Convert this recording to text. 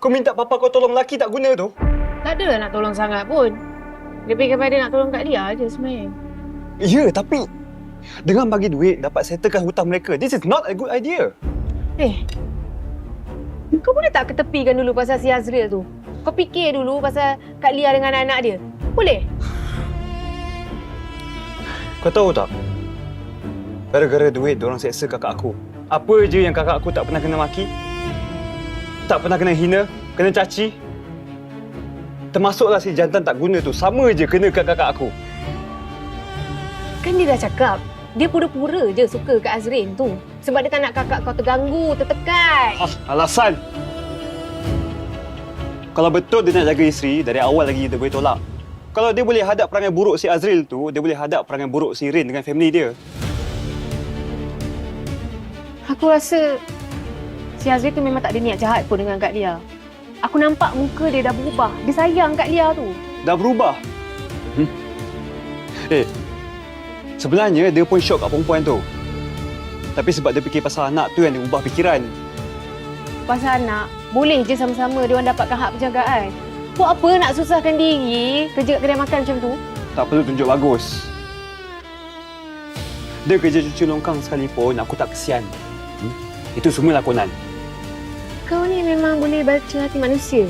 Kau minta papa kau tolong laki tak guna tu? Tak adalah nak tolong sangat pun. Lebih kepada nak tolong Kak Lia je sebenarnya. Ya, tapi dengan bagi duit dapat settlekan hutang mereka, this is not a good idea. Kau boleh tak ketepikan dulu pasal si Azril tu? Kau fikir dulu pasal Kak Lia dengan anak-anak dia. Boleh? Kau tahu tak? Gara-gara duit, diorang seksa kakak aku. Apa je yang kakak aku tak pernah kena maki? Tak pernah kena hina? Kena caci? Termasuklah si jantan tak guna tu. Sama je kena kat kakak aku. Kan dia dah cakap, dia pura-pura je suka kat Azrin tu. Sebab dia tak nak kakak kau terganggu, tertekan. Alasan! Kalau betul dia nak jaga isteri, dari awal lagi dia boleh tolak. Kalau dia boleh hadap perangai buruk si Azril tu, dia boleh hadap perangai buruk si Rin dengan family dia. Aku rasa si Azril tu memang tak ada niat jahat pun dengan Kak Lia. Aku nampak muka dia dah berubah. Dia sayang Kak Lia tu. Dah berubah? Sebenarnya dia pun syok kat perempuan tu. Tapi sebab dia fikir pasal anak tu yang dia ubah fikiran. Pasal anak, boleh je sama-sama dia orang dapatkan hak penjagaan. Buat apa nak susahkan diri kerja kat kedai makan macam tu? Tak perlu tunjuk bagus. Dia kerja cuci longkang sekalipun, aku tak kesian. Itu semua lakonan. Kau ni memang boleh baca hati manusia.